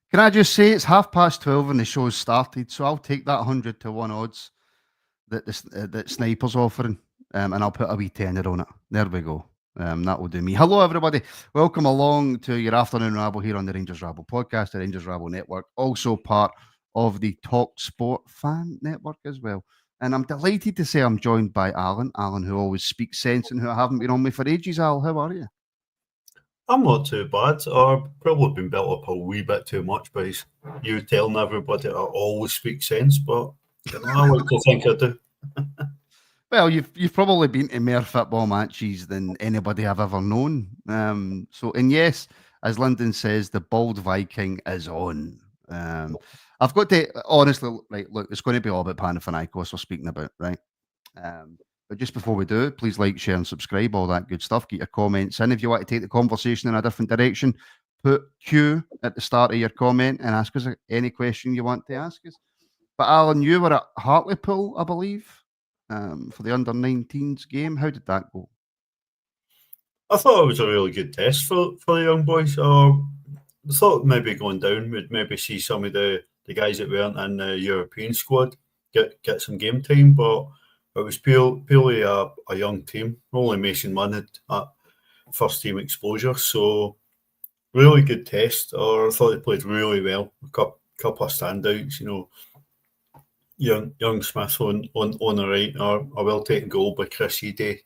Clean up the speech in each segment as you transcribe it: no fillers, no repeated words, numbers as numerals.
Can I just say it's 12:30 and the show's started, so I'll take that 100 to 1 odds that Sniper's offering, and I'll put a wee tenner on it. There we go. That will do me. Hello, everybody. Welcome along to your afternoon rabble here on the Rangers Rabble Podcast, the Rangers Rabble Network, also part of the Talk Sport Fan Network as well. And I'm delighted to say I'm joined by Alan, who always speaks sense and who I haven't been on with for ages. Al, how are you? I'm not too bad. I've probably been built up a wee bit too much by you telling everybody I always speak sense, but I like to think I do. Well, you've probably been to more football matches than anybody I've ever known. And yes, as Lyndon says, the Bald Viking is on. I've got to honestly, right, look, it's going to be all about Panathinaikos we're speaking about, right? But just before we do, please like, share, and subscribe, all that good stuff. Get your comments in. If you want to take the conversation in a different direction, put Q at the start of your comment and ask us any question you want to ask us. But Alan, you were at Hartlepool, I believe, for the under-19s game. How did that go? I thought it was a really good test for the young boys. I thought maybe going down would maybe see some of the guys that weren't in the European squad get some game time, but it was purely a young team. Only Mason Munn had first team exposure, so really good test. I thought they played really well. A couple of standouts, young Smith on the right, a well taken goal by Chris Eady.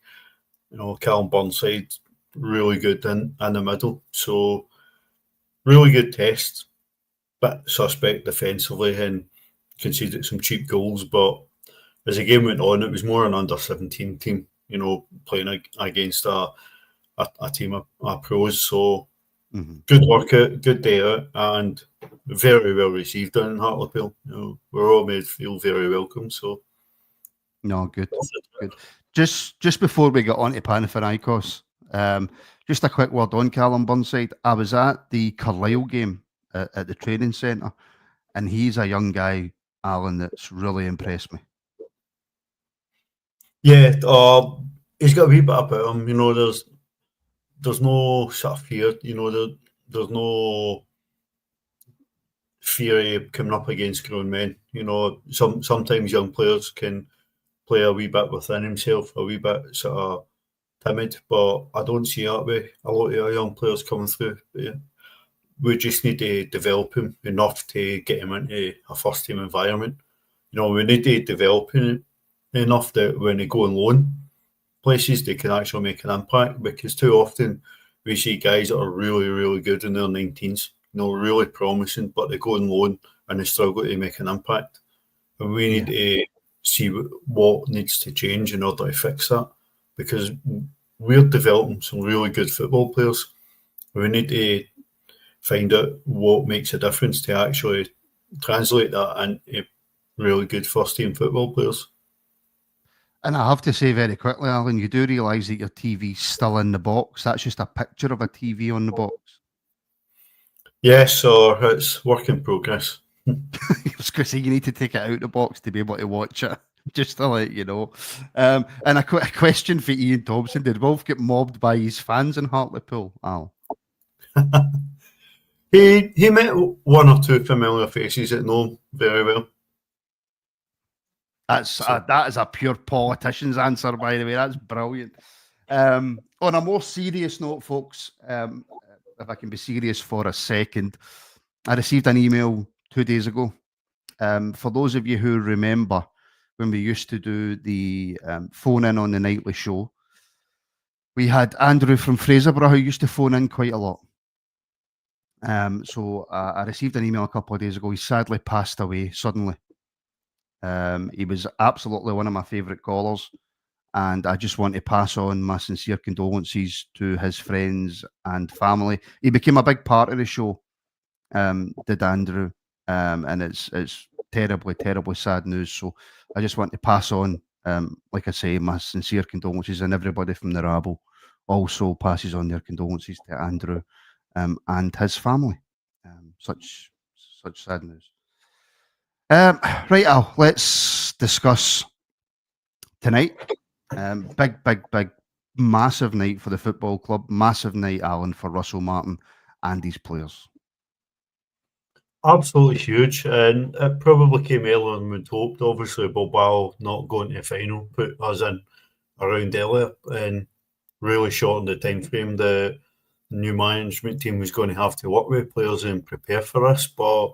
Callum Burnside, really good in the middle. So really good test. Bit suspect defensively and conceded some cheap goals, but as the game went on, it was more an under-17 team, playing against a team of pros. So good workout, good day out, and very well received in Hartlepool. We're all made feel very welcome. So, no, good. Just before we get on to Panathinaikos, just a quick word on Callum Burnside. I was at the Carlisle game at the training centre, and he's a young guy, Alan, that's really impressed me. Yeah, he's got a wee bit about him. There's no sort of fear. There's no fear of coming up against grown men. Sometimes young players can play a wee bit within himself, a wee bit sort of timid, but I don't see that way a lot of our young players coming through. Yeah. We just need to develop him enough to get him into a first team environment. We need to develop him enough that when they go on loan places, they can actually make an impact, because too often we see guys that are really, really good in their 19s, really promising, but they go on loan and they struggle to make an impact. And we need to see what needs to change in order to fix that, because we're developing some really good football players. We need to find out what makes a difference to actually translate that into really good first team football players. And I have to say very quickly, Alan, you do realise that your TV's still in the box. That's just a picture of a TV on the box. Yes, or it's work in progress. I was going to say, you need to take it out of the box to be able to watch it, just to let you know. And a question for Ian Thompson. Did Wolf get mobbed by his fans in Hartlepool, Al? He met one or two familiar faces that know him very well. That is a pure politician's answer, by the way. That's brilliant. On a more serious note, folks, if I can be serious for a second, I received an email 2 days ago. For those of you who remember when we used to do the phone in on the nightly show, we had Andrew from Fraserburgh who used to phone in quite a lot. So I received an email a couple of days ago. He sadly passed away suddenly. He was absolutely one of my favourite callers, and I just want to pass on my sincere condolences to his friends and family. He became a big part of the show, did Andrew, and it's terribly, terribly sad news. So I just want to pass on, like I say, my sincere condolences, and everybody from the Rabble also passes on their condolences to Andrew and his family. Such sad news. Right, Al, let's discuss tonight. Big, massive night for the football club. Massive night, Alan, for Russell Martin and his players. Absolutely huge, and it probably came earlier than we'd hoped. Obviously, Bilbao not going to the final put us in around earlier and really shortened the time frame the new management team was going to have to work with players and prepare for this. But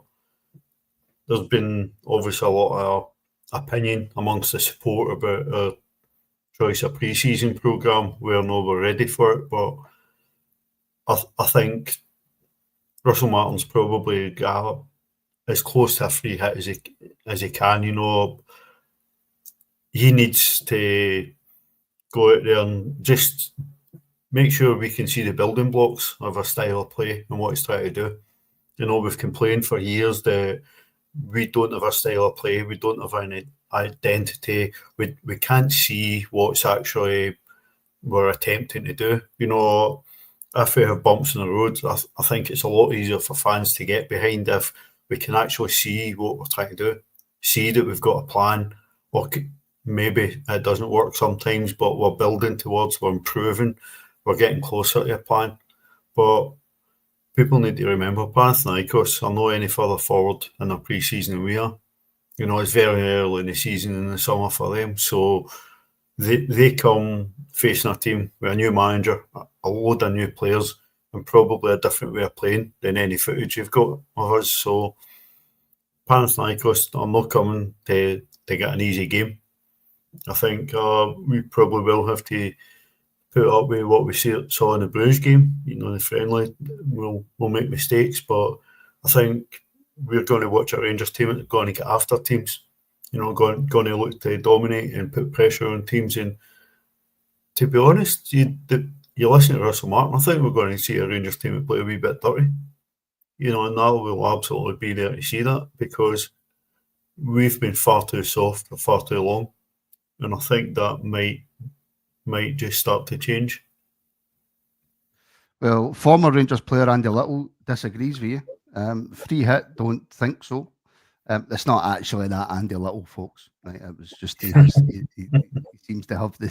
there's been obviously a lot of opinion amongst the support about our choice of pre-season programme. We're not ready for it, but I think Russell Martin's probably got as close to a free hit as he can. You know, he needs to go out there and just make sure we can see the building blocks of our style of play and what he's trying to do. You know, we've complained for years that we don't have a style of play, we don't have an identity, we can't see what's actually we're attempting to do. You know, if we have bumps in the road, I think it's a lot easier for fans to get behind if we can actually see what we're trying to do, see that we've got a plan, or maybe it doesn't work sometimes, but we're building towards, we're improving, we're getting closer to a plan. But people need to remember Panathinaikos are not any further forward in their pre-season than we are. You know, it's very early in the season in the summer for them. So they come facing a team with a new manager, a load of new players, and probably a different way of playing than any footage you've got of us. So Panathinaikos are not coming to get an easy game. I think we probably will have to put up with what we saw in the Bruges game. You know, the friendly, we'll make mistakes, but I think we're going to watch a Rangers team that's going to get after teams. You know, going to look to dominate and put pressure on teams. And to be honest, you listen to Russell Martin, I think we're going to see a Rangers team that play a wee bit dirty. You know, and that will absolutely be there to see that, because we've been far too soft for far too long. And I think that might just start to change. Well, former Rangers player Andy Little disagrees with you. Free hit, don't think so. It's not actually that Andy Little, folks. Right? It was just he seems to have the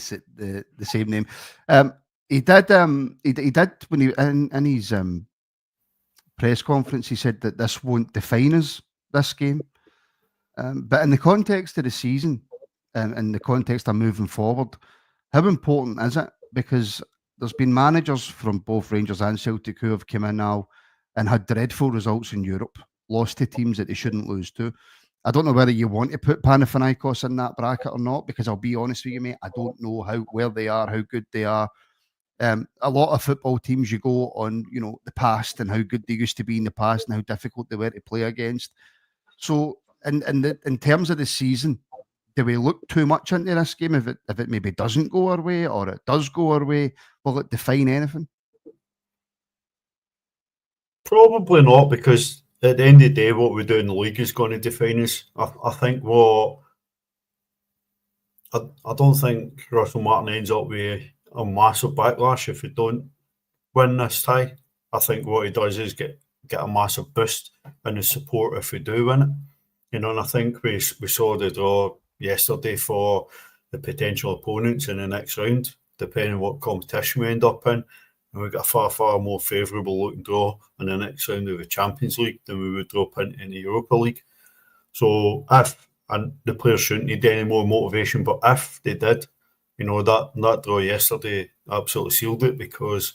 same name. He did when he in his press conference. He said that this won't define us, this game. But in the context of the season, in the context of moving forward, how important is it? Because there's been managers from both Rangers and Celtic who have come in now and had dreadful results in Europe, lost to teams that they shouldn't lose to. I don't know whether you want to put Panathinaikos in that bracket or not, because I'll be honest with you, mate, I don't know where they are, how good they are. A lot of football teams, you go on, you know, the past and how good they used to be in the past and how difficult they were to play against. So, in terms of the season, do we look too much into this game? If it maybe doesn't go our way, or it does go our way, will it define anything? Probably not, because at the end of the day, what we do in the league is going to define us. I think I don't think Russell Martin ends up with a massive backlash if we don't win this tie. I think what he does is get a massive boost in his support if we do win it. You know, and I think we saw the draw yesterday for the potential opponents in the next round, depending on what competition we end up in. And we've got a far, far more favourable looking draw in the next round of the Champions League than we would drop in the Europa League. So and the players shouldn't need any more motivation, but if they did, you know, that draw yesterday absolutely sealed it, because,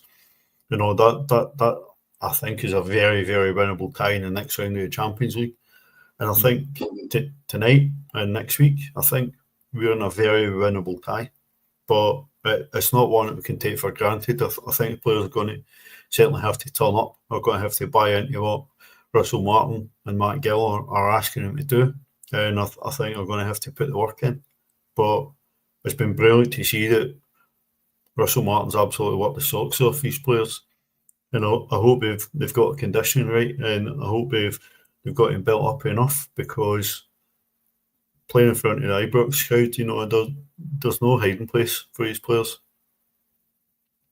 you know, that I think is a very, very winnable tie in the next round of the Champions League. And I think tonight and next week, I think we're in a very winnable tie. But it's not one that we can take for granted. I think the players are going to certainly have to turn up. They're going to have to buy into what Russell Martin and Matt Gill are asking them to do. And I think they're going to have to put the work in. But it's been brilliant to see that Russell Martin's absolutely worked the socks off these players. You know, I hope they've got the conditioning right, and I hope they've got him built up enough, because playing in front of the Ibrox crowd, you know, there's no hiding place for these players.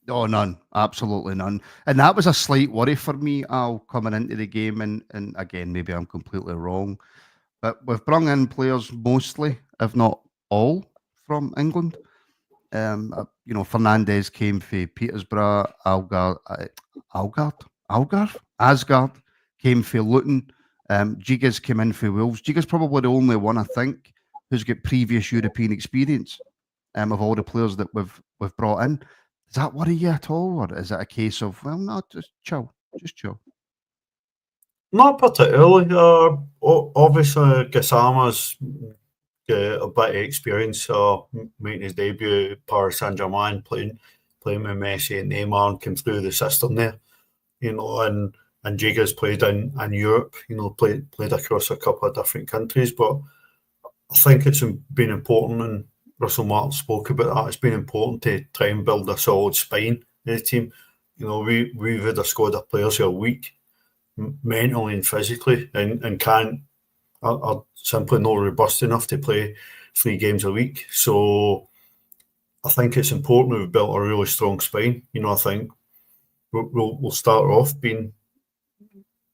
Oh, none. Absolutely none. And that was a slight worry for me, Al, coming into the game. And again, maybe I'm completely wrong, but we've brought in players mostly, if not all, from England. You know, Fernandez came for Petersburg, Asgard came for Luton. Giga's came in for Wolves. Giga's probably the only one, I think, who's got previous European experience of all the players that we've brought in. Does that worry you at all? Or is it a case of, well, no, just chill. Not particularly. Obviously, Gassama's got a bit of experience making his debut at Paris Saint-Germain, playing with Messi and Neymar, and came through the system there, and Giga's played in Europe, played across a couple of different countries. But I think it's been important, and Russell Martin spoke about that, it's been important to try and build a solid spine in the team. We've had a squad of players who are weak mentally and physically, and are simply not robust enough to play 3 games a week. So I think it's important we've built a really strong spine. I think we'll start off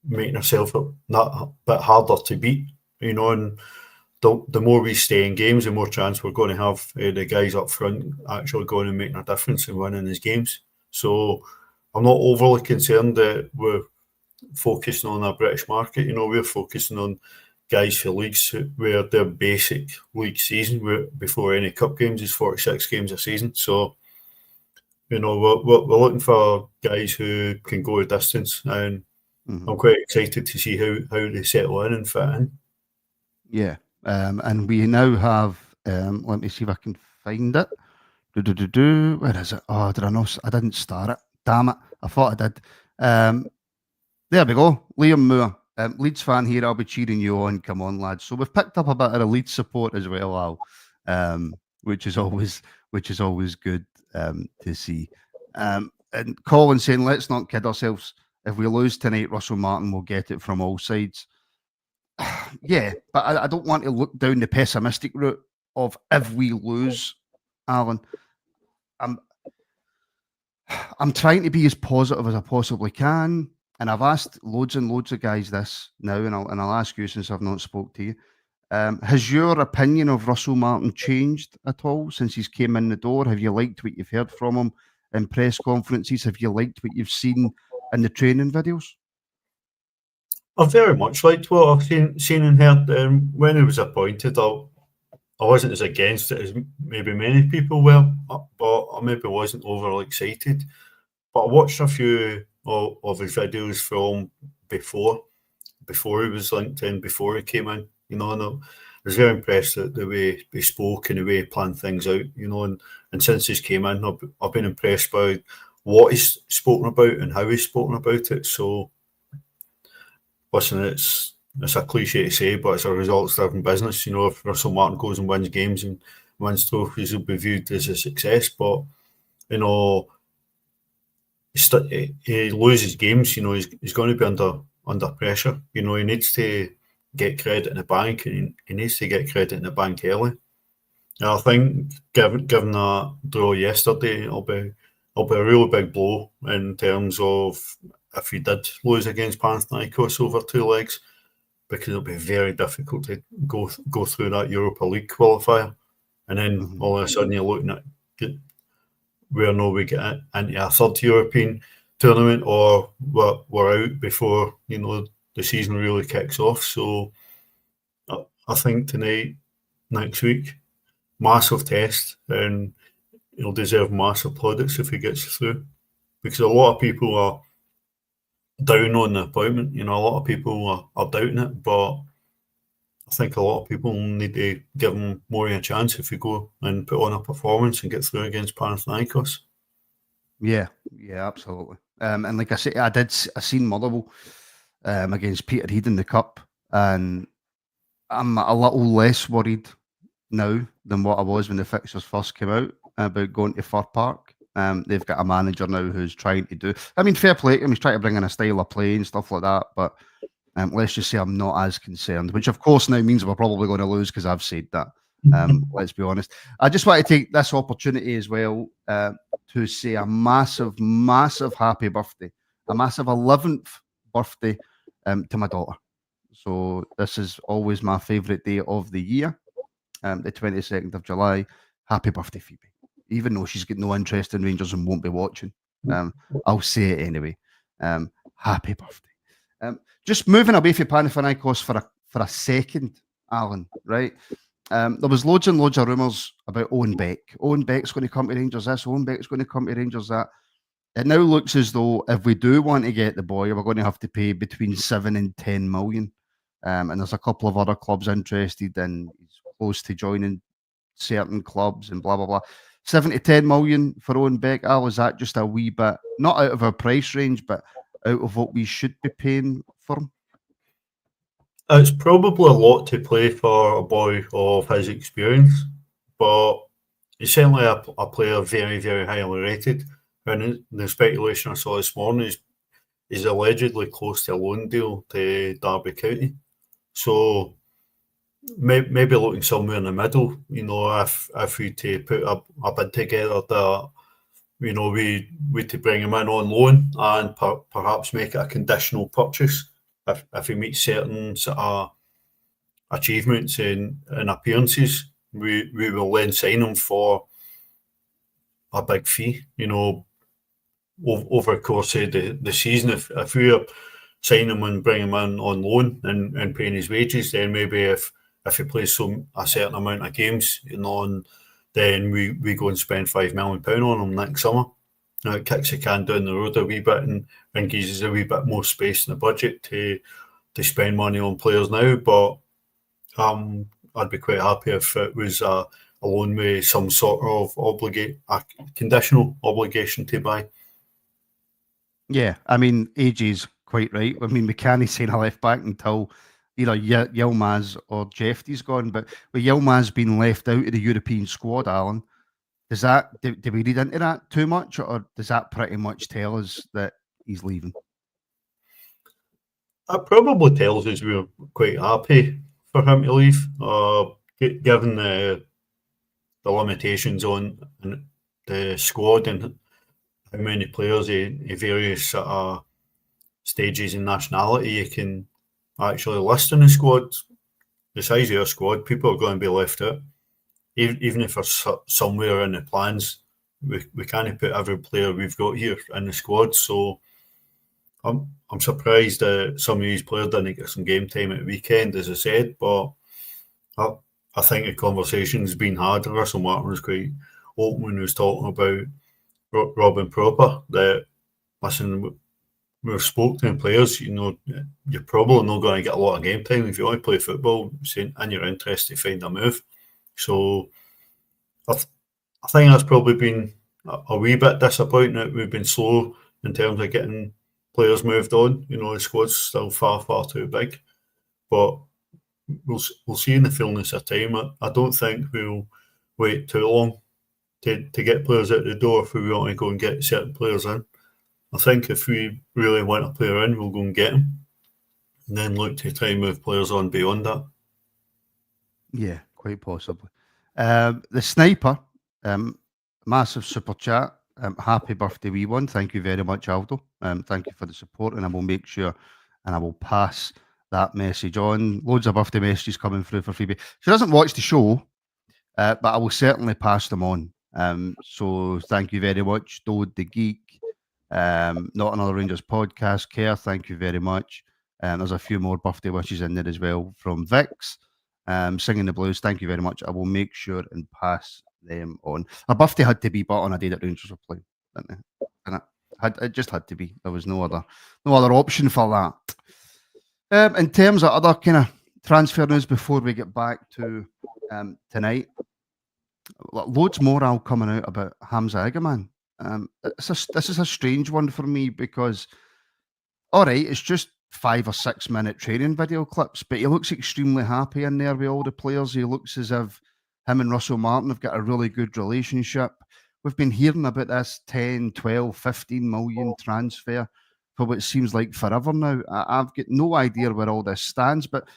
making ourselves a bit harder to beat, and the more we stay in games, the more chance we're going to have the guys up front actually going and making a difference and winning these games. So I'm not overly concerned that we're focusing on our British market. We're focusing on guys for leagues where their basic league season before any cup games is 46 games a season. So, we're looking for guys who can go a distance, and I'm quite excited to see how they settle in and fit in. Yeah, and we now have, let me see if I can find it. Where is it? Oh, did I not? I didn't start it. Damn it. I thought I did. There we go. Liam Moore, Leeds fan here. I'll be cheering you on. Come on, lads. So we've picked up a bit of the Leeds support as well, Al, which is always good to see. And Colin saying, let's not kid ourselves. If we lose tonight, Russell Martin will get it from all sides. Yeah, but I don't want to look down the pessimistic route of if we lose, Alan. I'm trying to be as positive as I possibly can, and I've asked loads and loads of guys this now, and I'll ask you since I've not spoke to you. Has your opinion of Russell Martin changed at all since he's came in the door? Have you liked what you've heard from him in press conferences? Have you liked what you've seen in the training videos? I've very much liked what I've seen and heard. When he was appointed, I wasn't as against it as maybe many people were, but I maybe wasn't overly excited. But I watched a few of his videos from before he was linked in, before he came in, and I was very impressed at the way he spoke and the way he planned things out, and since he's came in, I've been impressed by what he's spoken about and how he's spoken about it. So, listen, it's a cliche to say, but it's a results-driven business. If Russell Martin goes and wins games and wins trophies, he'll be viewed as a success. But he loses games. He's going to be under pressure. He needs to get credit in the bank, and he needs to get credit in the bank early. And I think, given that draw yesterday, it'll be a really big blow in terms of if he did lose against Panathinaikos over 2 legs, because it'll be very difficult to go through that Europa League qualifier, and then all of a sudden you're looking at where we get into a third European tournament, or we're out before the season really kicks off. So I think tonight, next week, massive test, and he'll deserve massive plaudits if he gets through, because a lot of people are down on the appointment. A lot of people are doubting it, but I think a lot of people need to give him more of a chance if we go and put on a performance and get through against Panathinaikos. Yeah, absolutely. And like I say, I seen Motherwell against Peterhead in the Cup, and I'm a little less worried now than what I was when the fixtures first came out about going to Fir Park. They've got a manager now who's trying to do, fair play to him, he's trying to bring in a style of play and stuff like that, but let's just say I'm not as concerned, which of course now means we're probably going to lose because I've said that. Let's be honest. I just want to take this opportunity as well to say a massive, massive happy birthday, a massive 11th birthday to my daughter. So this is always my favourite day of the year, the 22nd of July. Happy birthday, Phoebe. Even though she's got no interest in Rangers and won't be watching, I'll say it anyway. Happy birthday. Just moving away from Panathinaikos for a second, Alan, right? There was loads and loads of rumours about Owen Beck. Owen Beck's going to come to Rangers this, Owen Beck's going to come to Rangers that. It now looks as though if we do want to get the boy, we're going to have to pay between 7 and 10 million. And there's a couple of other clubs interested, and he's close to joining certain clubs and blah, blah, blah. 7 to 10 million for Owen Beck. Al, is that just a wee bit, not out of our price range, but out of what we should be paying for him? It's probably a lot to play for a boy of his experience, but he's certainly a player very, very highly rated. And the speculation I saw this morning is allegedly close to a loan deal to Derby County. So maybe looking somewhere in the middle, if we to put a bid together that, we to bring him in on loan and perhaps make it a conditional purchase if he meets certain sort of achievements in appearances, we will then sign him for a big fee, over the course of the season. If we're signing him and bring him in on loan and paying his wages, then maybe if he plays a certain amount of games, then we go and spend £5 million on him next summer. It kicks the can down the road a wee bit and gives us a wee bit more space in the budget to spend money on players now. But I'd be quite happy if it was a loan with some sort of a conditional obligation to buy. Yeah, I mean, AJ's quite right. I mean, we can't sign a left back until either Yilmaz or Jefty's gone. But with Yilmaz being left out of the European squad, Alan, does that do we read into that too much, or does that pretty much tell us that he's leaving? That probably tells us we're quite happy for him to leave, given the limitations on the squad and how many players in various sort of stages in nationality you can actually list in the squad. The size of our squad, people are going to be left out. Even if we're somewhere in the plans, we can't put every player we've got here in the squad. So I'm surprised that some of these players didn't get some game time at the weekend, as I said, but I think the conversation's been had. Russell Martin was quite open when he was talking about Robin Proper, that, listen, we've spoken to players, you're probably not going to get a lot of game time if you want to play football and you're interested to find a move. So I think that's probably been a wee bit disappointing that we've been slow in terms of getting players moved on. The squad's still far, far too big. But we'll see in the fullness of time. I don't think we'll wait too long to get players out the door if we want to go and get certain players in. I think if we really want a player in, we'll go and get him, and then look to try and move players on beyond that. Yeah, quite possibly. The Sniper, massive super chat. Happy birthday, wee one. Thank you very much, Aldo. Thank you for the support, and I will make sure and I will pass that message on. Loads of birthday messages coming through for Phoebe. She doesn't watch the show, but I will certainly pass them on. So thank you very much, Dode the Geek. Not Another Rangers Podcast, Care, thank you very much. There's a few more birthday wishes in there as well from Vix. Singing the Blues, thank you very much. I will make sure and pass them on. A birthday had to be bought on a day that Rangers were playing, didn't it? It just had to be. There was no other option for that. In terms of other kind of transfer news before we get back to tonight, loads more are coming out about Hamza Egeman. This is a strange one for me because, all right, it's just 5 or 6 minute training video clips, but he looks extremely happy in there with all the players. He looks as if him and Russell Martin have got a really good relationship. We've been hearing about this 10, 12, 15 million transfer for what seems like forever now. I've got no idea where all this stands, but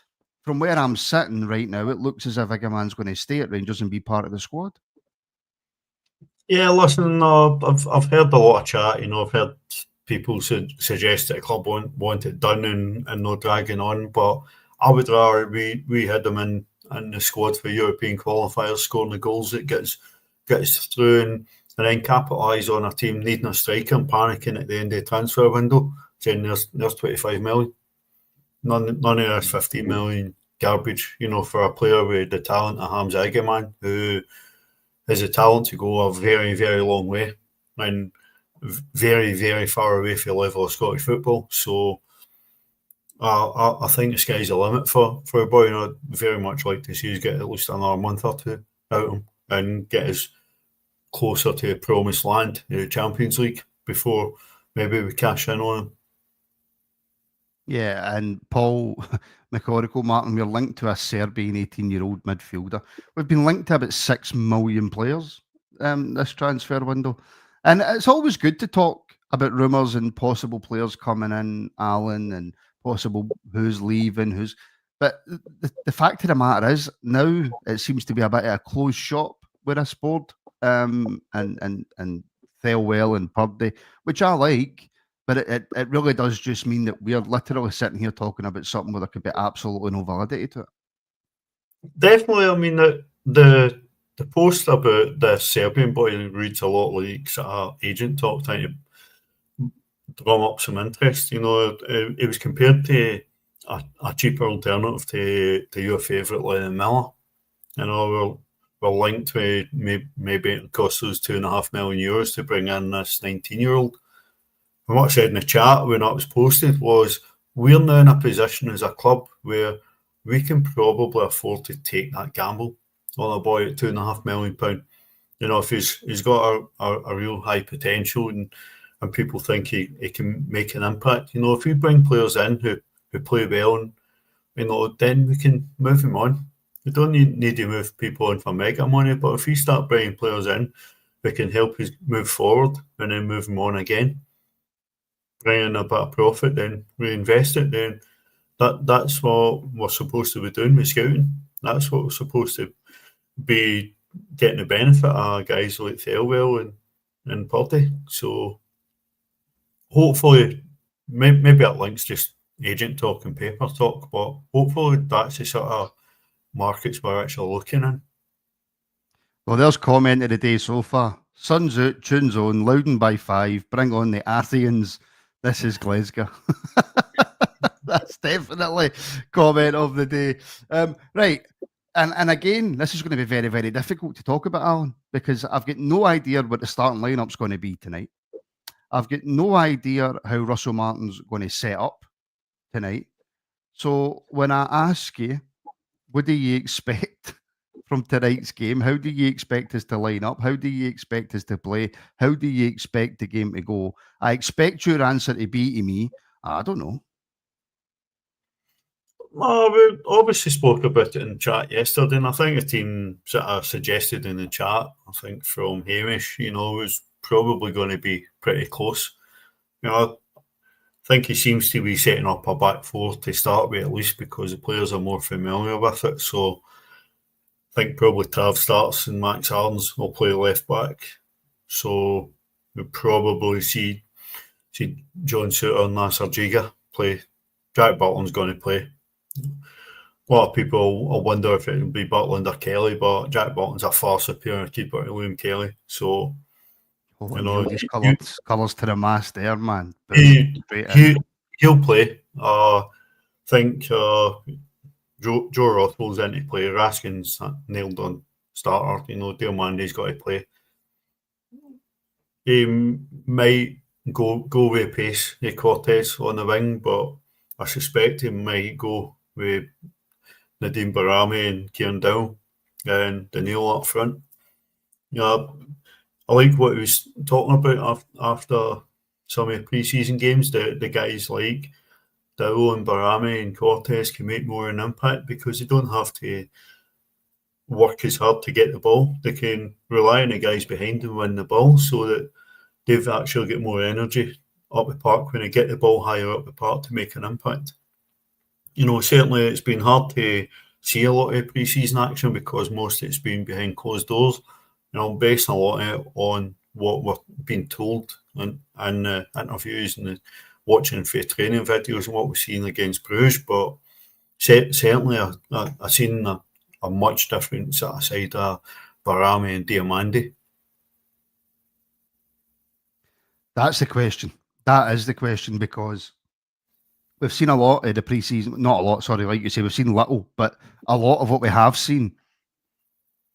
from where I'm sitting right now, it looks as if Egeman's going to stay at Rangers and be part of the squad. Yeah, listen, I've heard a lot of chat. I've heard people suggest that the club want it done and no dragging on. But I would rather we had them in the squad for European qualifiers, scoring the goals that gets through, and then capitalise on a team needing a striker and panicking at the end of the transfer window, saying there's 25 million. none of this 15 million garbage, for a player with the talent of Hamza Egeman, who has the talent to go a very, very long way and very, very far away from the level of Scottish football. So I think the sky's the limit for a boy, and I'd very much like to see us get at least another month or two out of him and get us closer to the promised land, the Champions League, before maybe we cash in on him. Yeah, and Paul McCorrickle, Martin, we're linked to a Serbian 18-year-old midfielder. We've been linked to about 6 million players this transfer window. And it's always good to talk about rumours and possible players coming in, Alan, and possible who's leaving, But the fact of the matter is, now it seems to be a bit of a closed shop with this board, and Thelwell and Purdy, which I like. But it really does just mean that we're literally sitting here talking about something where there could be absolutely no validity to it. Definitely. I mean, the post about the Serbian boy reads a lot like sort of agent talk, trying to drum up some interest. It was compared to a cheaper alternative to your favourite Lennon Miller. We're linked with maybe it cost us €2.5 million to bring in this 19-year-old. And what I said in the chat when that was posted was, we're now in a position as a club where we can probably afford to take that gamble on a boy at £2.5 million. If he's got a real high potential and people think he can make an impact. If we bring players in who play well, and then we can move him on. We don't need to move people in for mega money, but if we start bringing players in who can help us move forward and then move them on again, bring in a bit of profit, then reinvest it, then that's what we're supposed to be doing with scouting. That's what we're supposed to be getting the benefit of guys like Thelwell and Purdy. So hopefully, maybe that link's just agent talk and paper talk, but hopefully that's the sort of markets we're actually looking in. Well, there's comment of the day so far. Sun's out, tunes on, Loudon by 5, bring on the Athenians. This is Glasgow. That's definitely comment of the day. Right. And again, this is going to be very, very difficult to talk about, Alan, because I've got no idea what the starting lineup's going to be tonight. I've got no idea how Russell Martin's going to set up tonight. So when I ask you, what do you expect from tonight's game? How do you expect us to line up? How do you expect us to play? How do you expect the game to go? I expect your answer to be to me, I don't know. Well, we obviously spoke about it in the chat yesterday, and I think the team sort of suggested in the chat, I think from Hamish, was probably going to be pretty close. I think he seems to be setting up a back four to start with, at least because the players are more familiar with it. So I think probably Tav starts and Max Harden will play left back. So we'll probably see John Suter and Nasser Jiga play. Jack Butland's going to play. A lot of people will wonder if it will be Butland or Kelly, but Jack Butland's a far superior keeper to Liam Kelly. So, these colours to the mast there, man. He'll play. I think Joe Rothwell's in to play. Raskin's nailed on starter. Diamandi's got to play. He might go with pace with Cortez on the wing, but I suspect he might go with Nadim Barami and Kieran Dowell and Daniil up front. I like what he was talking about after some of the pre-season games. The guys like Dowell and Barami and Cortez can make more an impact because they don't have to work as hard to get the ball. They can rely on the guys behind them win the ball so that they've actually got more energy up the park when they get the ball higher up the park to make an impact. Certainly it's been hard to see a lot of pre-season action because most of it's been behind closed doors. I'm basing a lot of it on what we're being told in interviews and watching for training videos and what we've seen against Bruges. But certainly I've seen a much different sort of side of Barami and Diamandi. That's the question. That is the question, because we've seen a lot of the pre-season, not a lot, sorry, like you say, we've seen little, but a lot of what we have seen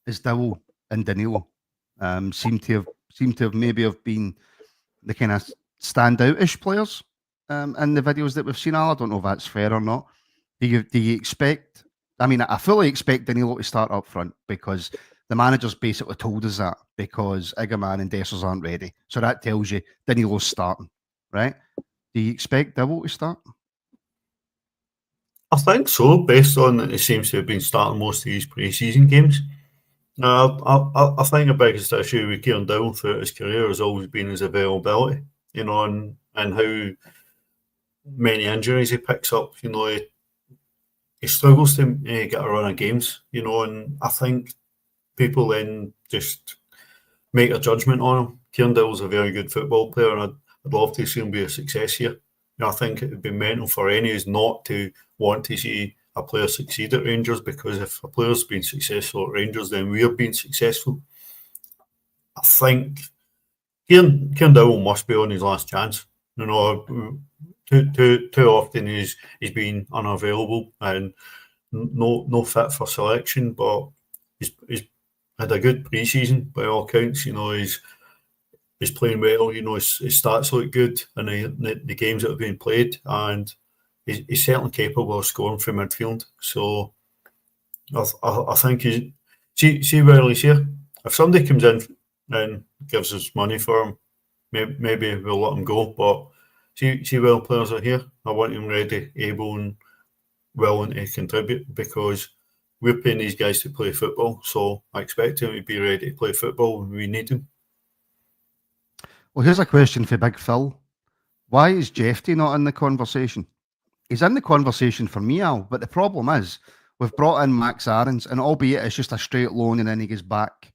is Dowell and Danilo. Seem to have maybe have been the kind of standoutish players in the videos that we've seen. I don't know if that's fair or not. Do you expect? I mean, I fully expect Danilo to start up front because the manager's basically told us that because Igaman and Dessers aren't ready. So that tells you Danilo's starting, right? Do you expect Dowell to start? I think so, based on that he seems to have been starting most of these pre-season games. I think the biggest issue with Kieran Dowell throughout his career has always been his availability, and how many injuries he picks up. He struggles to get a run of games, and I think people then just make a judgment on him. Kieran Dowell's a very good football player, and I'd love to see him be a success here. I think it would be mental for any who's not to want to see a player succeed at Rangers, because if a player's been successful at Rangers, then we're being successful. I think Kieran Dowell must be on his last chance. Too often he's been unavailable and no fit for selection, but he's had a good pre-season by all accounts. He's playing well. His stats look good in the games that have been played, and he's certainly capable of scoring from midfield. So I think see while he's here, if somebody comes in and gives us money for him, maybe we'll let him go. But see while players are here, I want him ready, able and willing to contribute, because we're paying these guys to play football. So I expect him to be ready to play football when we need him. Well, here's a question for Big Phil. Why is Jeffy not in the conversation? He's in the conversation for me, Al, but the problem is we've brought in Max Aarons, and albeit it's just a straight loan and then he goes back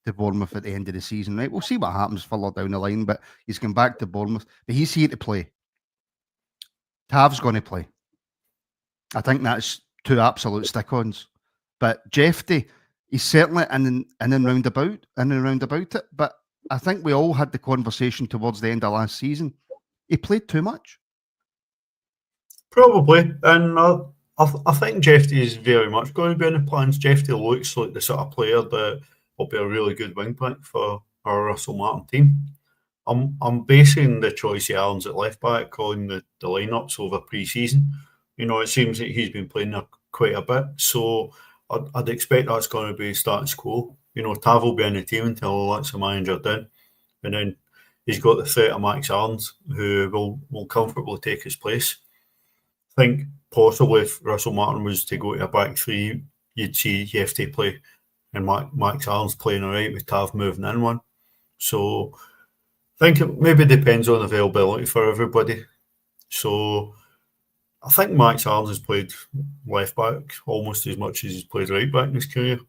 to Bournemouth at the end of the season, right? We'll see what happens further down the line, but he's going back to Bournemouth. But he's here to play. Tav's going to play. I think that's two absolute stick-ons. But Jeffy, he's certainly in and round about it, but I think we all had the conversation towards the end of last season. He played too much. Probably, and I think Jeffy is very much going to be in the plans. Jeffy looks like the sort of player that will be a really good wing back for our Russell Martin team. I'm basing the choice of Aarons at left back on the lineups over pre-season. It seems that he's been playing there quite a bit, so I'd expect that's going to be status quo. Tav will be in the team until he lets the manager down, and then he's got the threat of Max Aarons, who will comfortably take his place. I think possibly if Russell Martin was to go to a back three, you'd see Jeffy play and Max Aarons playing all right with Tav moving in one. So I think it maybe depends on availability for everybody. So I think Max Aarons has played left back almost as much as he's played right back in his career.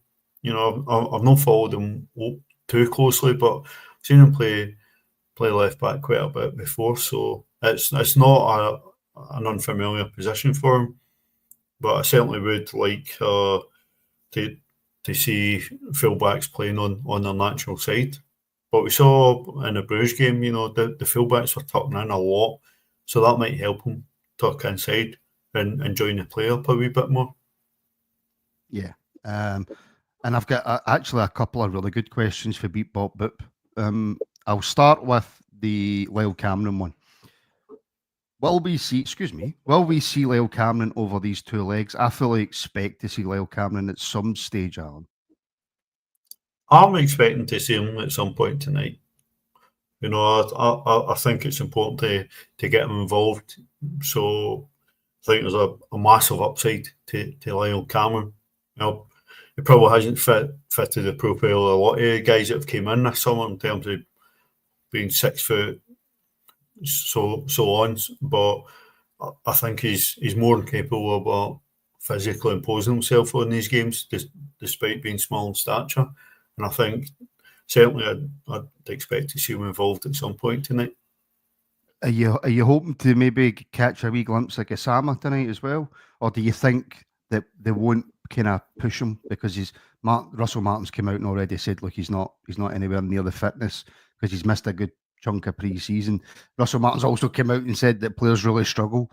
I've not followed him too closely, but I've seen him play left back quite a bit before. So it's not an unfamiliar position for him. But I certainly would like to see fullbacks playing on their natural side. But we saw in the Bruges game, the fullbacks were tucking in a lot, so that might help him tuck inside and join the play up a wee bit more. Yeah. And I've got actually a couple of really good questions for Beat Bop Boop. I'll start with the Lyle Cameron one. Will we see Lyle Cameron over these two legs? I fully expect to see Lyle Cameron at some stage, Alan. I'm expecting to see him at some point tonight. I think it's important to get him involved. So I think there's a massive upside to Lyle Cameron. He probably hasn't fitted the profile of a lot of guys that have came in this summer in terms of being 6 foot, so on. But I think he's more than capable of physically imposing himself on these games, despite being small in stature. And I think certainly I'd expect to see him involved at some point tonight. Are you hoping to maybe catch a wee glimpse of Gassama tonight as well, or do you think that they won't kind of push him because Russell Martin's come out and already said, look, he's not anywhere near the fitness because he's missed a good chunk of pre-season. Russell Martin's also come out and said that players really struggle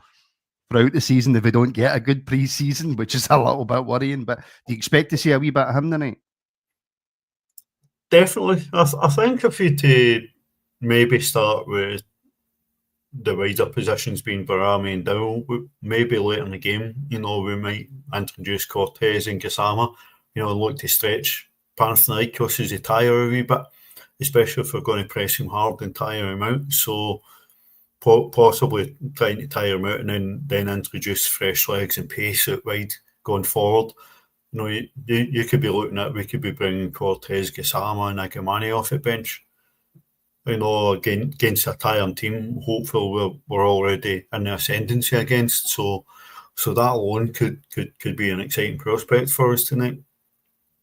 throughout the season if we don't get a good pre-season, which is a little bit worrying. But do you expect to see a wee bit of him tonight? Definitely. I think if you to maybe start with the wider positions being Barami and Dowell, maybe later in the game, we might introduce Cortez and Gassama, and look to stretch Panathinaikos as they tire a wee bit, especially if we're going to press him hard and tire him out. So possibly trying to tire him out and then introduce fresh legs and pace out wide going forward. You could be looking at, we could be bringing Cortez, Gassama and Agamani off the bench. Against a tiring team, hopefully we're already in the ascendancy against. So that alone could be an exciting prospect for us tonight.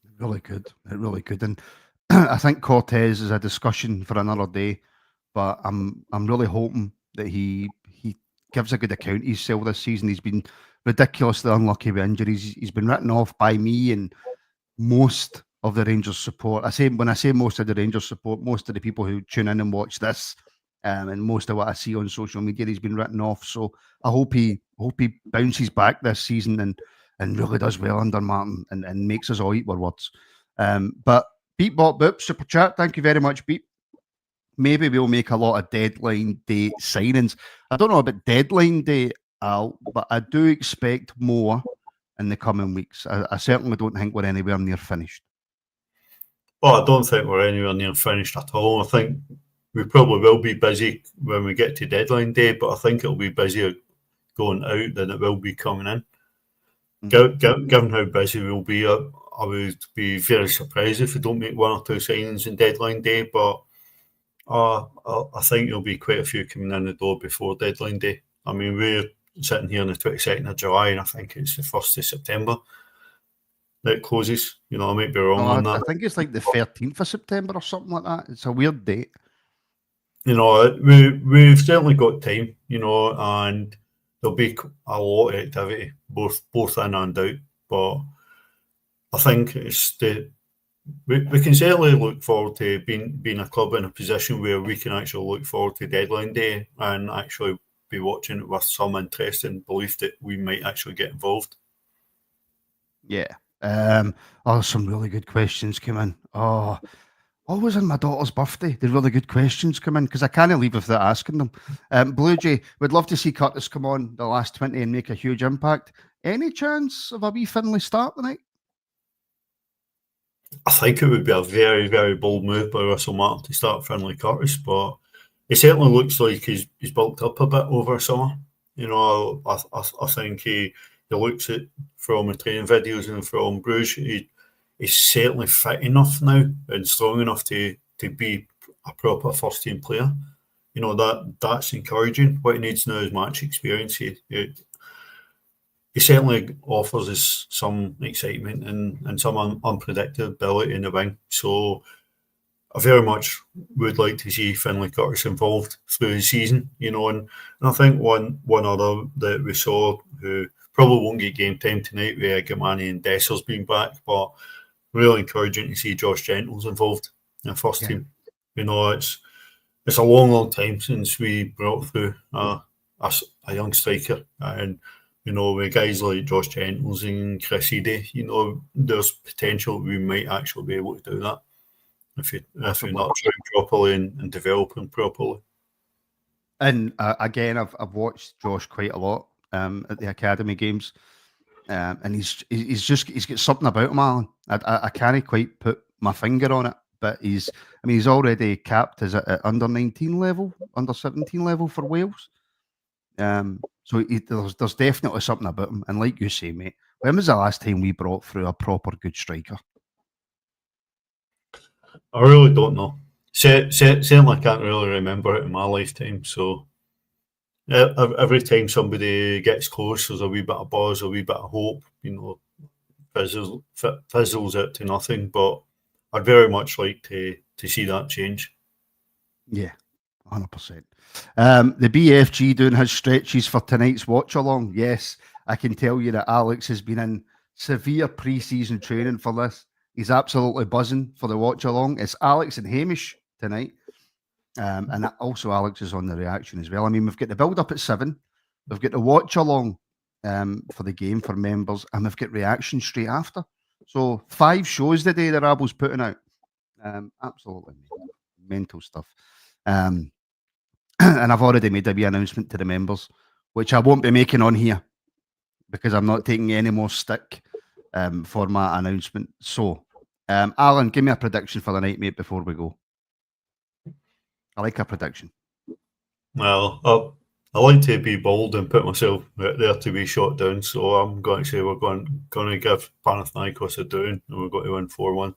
It really could. And I think Cortez is a discussion for another day, but I'm really hoping that he gives a good account of himself this season. He's been ridiculously unlucky with injuries. He's been written off by me and most of the Rangers support. When I say most of the Rangers support, most of the people who tune in and watch this, and most of what I see on social media, he's been written off. So I hope he bounces back this season and really does well under Martin and makes us all eat our words. But Beat Bot Boop, Super Chat, thank you very much, Beat. Maybe we'll make a lot of deadline day signings. I don't know about deadline day, Al, but I do expect more in the coming weeks. I certainly don't think we're anywhere near finished. Well, I don't think we're anywhere near finished at all. I think we probably will be busy when we get to deadline day, but I think it'll be busier going out than it will be coming in. Given how busy we'll be, I would be very surprised if we don't make one or two signings in deadline day, but I think there'll be quite a few coming in the door before deadline day. I mean, we're sitting here on the 22nd of July, and I think it's the 1st of September that it closes. I might be wrong on that. I think it's like the 13th of September or something like that. It's a weird date. We've certainly got time, and there'll be a lot of activity, both in and out. But I think we can certainly look forward to being a club in a position where we can actually look forward to deadline day and actually be watching it with some interest and belief that we might actually get involved. Yeah. Some really good questions come in. Always on my daughter's birthday, the really good questions come in because I can't leave without asking them. Blue Jay, would love to see Curtis come on the last 20 and make a huge impact. Any chance of a wee Finley start tonight? I think it would be a very, very bold move by Russell Martin to start Finley Curtis, but it certainly looks like he's bulked up a bit over summer. I think he looks at from the training videos and from Bruges, he's certainly fit enough now and strong enough to be a proper first team player. That's encouraging. What he needs now is match experience. He certainly offers us some excitement and some unpredictability in the wing. So I very much would like to see Finley Curtis involved through the season, and I think one other that we saw who probably won't get game time tonight with Gamani and Desser's being back, but really encouraging to see Josh Gentles involved in the first team. It's a long time since we brought through a young striker, and with guys like Josh Gentles and Chris Eady, there's potential we might actually be able to do that if you nurture him properly and develop him properly. And again, I've watched Josh quite a lot at the academy games, and he's got something about him, Alan. I can't quite put my finger on it, but he's already capped as at under 19 level, under 17 level for Wales. So there's definitely something about him. And like you say, mate, when was the last time we brought through a proper good striker? I really don't know. Certainly I can't really remember it in my lifetime. So every time somebody gets close, there's a wee bit of buzz, a wee bit of hope, fizzles out to nothing. But I'd very much like to see that change. Yeah, 100%. The BFG doing his stretches for tonight's watch along. Yes, I can tell you that Alex has been in severe pre-season training for this. He's absolutely buzzing for the watch along. It's Alex and Hamish tonight. And also Alex is on the reaction as well. I mean, we've got the build up at 7. we've got the watch along for the game for members, and we've got reaction straight after. So 5 shows the day the Rabble's putting out. Absolutely mental stuff. And I've already made a wee announcement to the members, which I won't be making on here because I'm not taking any more stick for my announcement. So, Alan, give me a prediction for the night, mate, before we go. I like a prediction. Well, I like to be bold and put myself out there to be shot down. So I'm going to say we're going to give Panathinaikos a down, and we're going to win 4-1.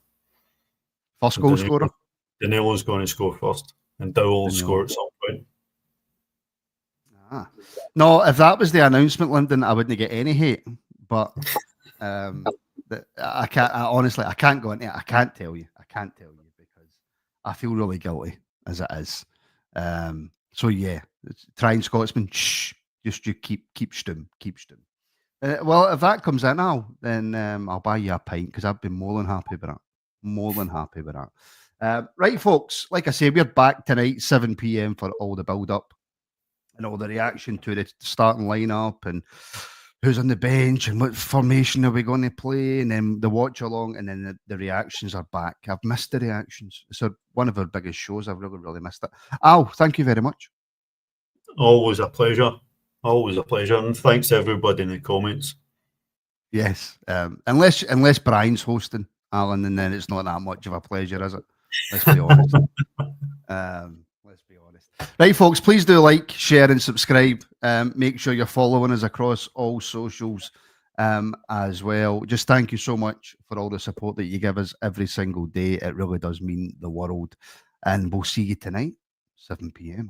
First goal scorer? Danielo's going to score first, and Dow will score at some point. No, if that was the announcement, Lyndon, I wouldn't get any hate. But I can't. Honestly, I can't go into it. I can't tell you because I feel really guilty as it is. So yeah, trying Scotsman. Shh, just you keep stum. Well, if that comes in now, then I'll buy you a pint because I've been more than happy with that. Right, folks. Like I say, we're back tonight, 7 p.m. for all the build-up and all the reaction to the starting lineup and who's on the bench and what formation are we going to play, and then the watch along, and then the reactions are back. I've missed the reactions. It's one of our biggest shows. I've really missed it. Al, thank you very much. Always a pleasure. And thanks to everybody in the comments. Yes. Unless Brian's hosting, Alan, and then it's not that much of a pleasure, is it? Let's be honest. Right, folks, please do like, share, and subscribe. Make sure you're following us across all socials as well. Just thank you so much for all the support that you give us every single day. It really does mean the world. And we'll see you tonight, 7 p.m.